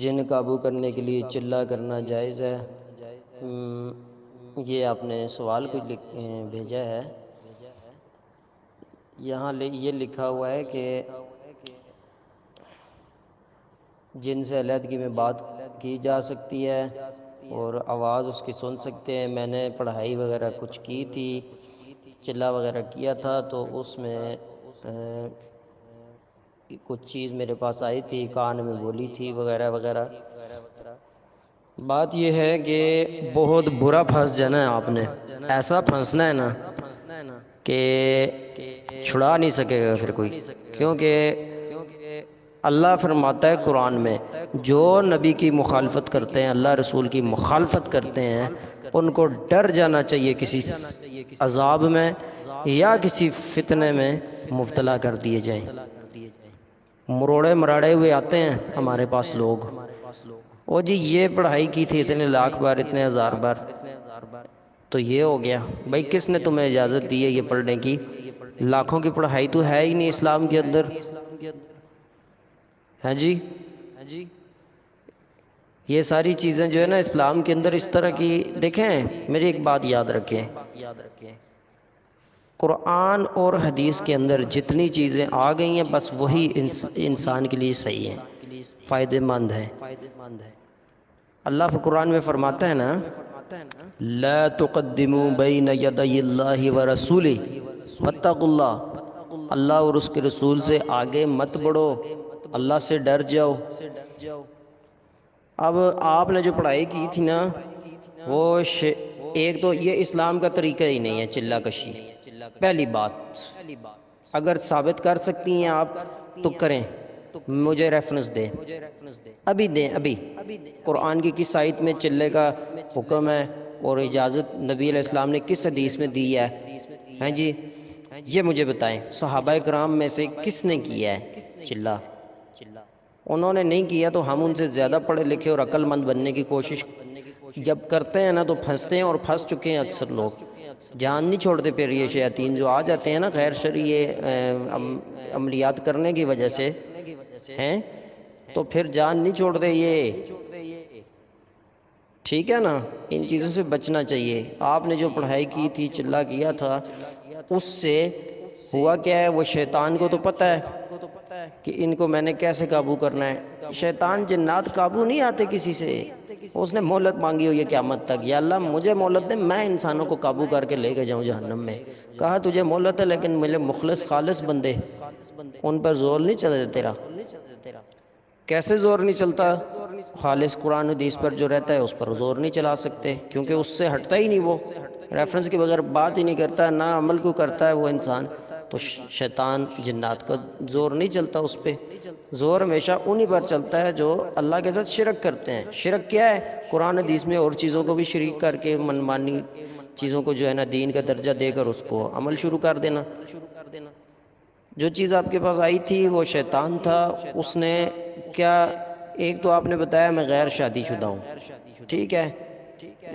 جن قابو کرنے کے لیے چلا کرنا جائز ہے؟ یہ آپ نے سوال کچھ بھیجا ہے۔ یہاں یہ لکھا ہوا ہے کہ جن سے علیحدگی میں بات کی جا سکتی ہے اور آواز اس کی سن سکتے ہیں۔ میں نے پڑھائی وغیرہ کچھ کی تھی، چلا وغیرہ کیا تھا، تو اس میں کچھ چیز میرے پاس آئی تھی، کان میں بولی تھی وغیرہ وغیرہ۔ بات یہ ہے کہ بہت برا پھنس جانا ہے آپ نے، ایسا پھنسنا ہے نا کہ چھڑا نہیں سکے گا پھر کوئی، کیونکہ اللہ فرماتا ہے قرآن میں جو نبی کی مخالفت کرتے ہیں، اللہ رسول کی مخالفت کرتے ہیں، ان کو ڈر جانا چاہیے کسی عذاب میں یا کسی فتنے میں مبتلا کر دیے جائیں۔ مروڑے مراڑے ہوئے آتے ہیں ہمارے پاس لوگ، او جی یہ پڑھائی کی تھی اتنے لاکھ بار، اتنے ہزار بار، تو یہ ہو گیا۔ بھائی کس نے تمہیں اجازت دی ہے یہ پڑھنے کی؟ لاکھوں کی پڑھائی تو ہے ہی نہیں اسلام کے اندر، ہے جی۔ یہ ساری چیزیں جو ہے نا اسلام کے اندر اس طرح کی، دیکھیں میری ایک بات یاد رکھیں، قرآن اور حدیث کے اندر جتنی چیزیں آ گئی ہیں بس وہی انسان کے لیے صحیح ہیں، فائدہ مند ہیں۔ اللہ قرآن میں فرماتا ہے نا، لا تقدموا بین یدی اللہ ورسولہ واتقوا اللہ، اللہ اور اس کے رسول سے آگے مت بڑھو، اللہ سے ڈر جاؤ۔ اب آپ نے جو پڑھائی کی تھی نا، وہ ایک تو یہ اسلام کا طریقہ ہی نہیں ہے چلا کشی، پہلی بات۔ اگر ثابت کر سکتی ہیں آپ تو کریں، مجھے ریفرنس دیں، ابھی دیں، ابھی قرآن کی کس آیت میں چلے کا حکم ہے اور اجازت نبی علیہ السلام نے کس حدیث میں دی ہے، ہیں جی؟ یہ مجھے بتائیں صحابہ کرام میں سے کس نے کیا ہے چلا؟ انہوں نے نہیں کیا تو ہم ان سے زیادہ پڑھے لکھے اور عقل مند بننے کی کوشش جب کرتے ہیں نا تو پھنستے ہیں، اور پھنس چکے ہیں اکثر لوگ، جان نہیں چھوڑتے۔ پھر یہ شیاطین جو آ جاتے ہیں نا غیر شرعی عملیات کرنے کی وجہ سے ہیں، تو پھر جان نہیں چھوڑتے یہ، ٹھیک ہے نا؟ ان چیزوں سے بچنا چاہیے۔ آپ نے جو پڑھائی کی تھی، چلا کیا تھا، اس سے ہوا کیا ہے؟ وہ شیطان کو تو پتہ ہے کہ ان کو میں نے کیسے قابو کرنا ہے۔ شیطان جنات قابو نہیں آتے کسی سے، اس نے مہلت مانگی ہوئی ہے قیامت تک، یا اللہ مجھے مہلت دے، میں انسانوں کو قابو کر کے لے کے جاؤں جہنم میں۔ کہا تجھے مہلت ہے لیکن میرے مخلص خالص بندے، ان پر زور نہیں چلے تیرا۔ کیسے زور نہیں چلتا؟ خالص قرآن حدیث پر جو رہتا ہے اس پر زور نہیں چلا سکتے، کیونکہ اس سے ہٹتا ہی نہیں، وہ ریفرنس کے بغیر بات ہی نہیں کرتا، نہ عمل کو کرتا ہے وہ انسان، تو شیطان جنات کا زور نہیں چلتا اس پہ۔ زور ہمیشہ انہی پر چلتا ہے جو اللہ کے ساتھ شرک کرتے ہیں۔ شرک کیا ہے؟ قرآن حدیث میں اور چیزوں کو بھی شریک کر کے منمانی چیزوں کو جو ہے نا دین کا درجہ دے کر اس کو عمل شروع کر دینا۔ جو چیز آپ کے پاس آئی تھی وہ شیطان تھا، اس نے کیا، ایک تو آپ نے بتایا میں غیر شادی شدہ ہوں، ٹھیک ہے،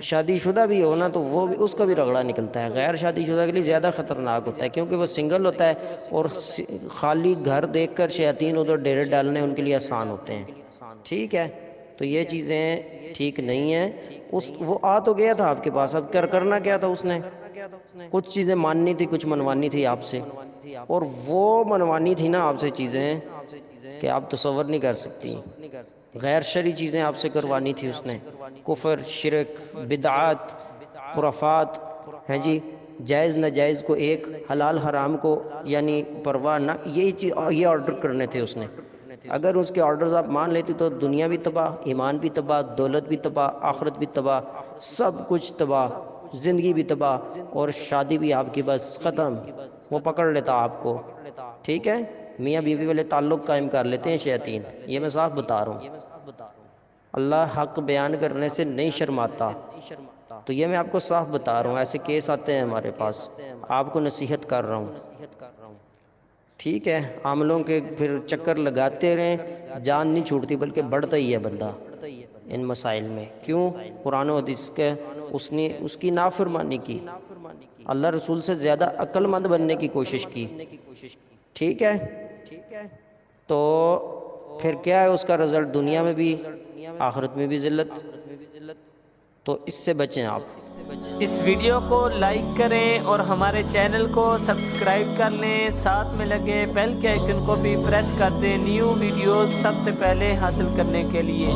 شادی شدہ بھی ہو نا تو وہ بھی اس کا بھی رگڑا نکلتا ہے۔ غیر شادی شدہ کے لیے زیادہ خطرناک ہوتا ہے، کیونکہ وہ سنگل ہوتا ہے اور خالی گھر دیکھ کر شیاطین ادھر ڈیرے ڈالنے ان کے لیے آسان ہوتے ہیں، ٹھیک ہے؟ تو یہ چیزیں ٹھیک نہیں ہیں۔ وہ آ تو گیا تھا آپ کے پاس، اب کرنا کیا تھا اس نے؟ کچھ چیزیں ماننی تھی، کچھ منوانی تھی آپ سے، اور وہ منوانی تھی نا آپ سے چیزیں کہ آپ تصور نہیں کر سکتی۔ غیر شرعی چیزیں آپ سے کروانی تھی اس نے، کفر، شرک، بدعات، خرافات، ہیں جی، جائز ناجائز کو ایک، حلال حرام کو یعنی پرواہ نہ، یہ آرڈر کرنے تھے اس نے۔ اگر اس کے آرڈرز آپ مان لیتے تو دنیا بھی تباہ، ایمان بھی تباہ، دولت بھی تباہ، آخرت بھی تباہ، سب کچھ تباہ، زندگی بھی تباہ، اور شادی بھی آپ کی بس ختم، وہ پکڑ لیتا آپ کو، ٹھیک ہے؟ میاں بیوی والے تعلق قائم کر لیتے ہیں شیاطین، یہ میں صاف بتا رہا ہوں۔ اللہ حق بیان کرنے سے نہیں شرماتا، تو یہ میں آپ کو صاف بتا رہا ہوں، ایسے کیس آتے ہیں ہمارے پاس، آپ کو نصیحت کر رہا ہوں، ٹھیک ہے؟ عاملوں کے پھر چکر لگاتے رہیں، جان نہیں چھوٹتی بلکہ بڑھتا ہی ہے بندہ۔ ان مسائل میں. کیوں؟ قرآن و حدیث کے اس کی نافرمانی کی، اللہ رسول سے زیادہ عقل مند بننے کی کوشش کی. ٹھیک ہے، تو پھر کیا ہے اس کا رزلٹ؟ دنیا میں بھی آخرت میں بھی ذلت. تو اس سے بچیں آپ. اس ویڈیو کو لائک کریں اور ہمارے چینل کو سبسکرائب کر لیں، ساتھ میں لگے بیل کے آئیکن کو بھی پریس کر دیں نیو ویڈیوز سب سے پہلے حاصل کرنے کے لیے.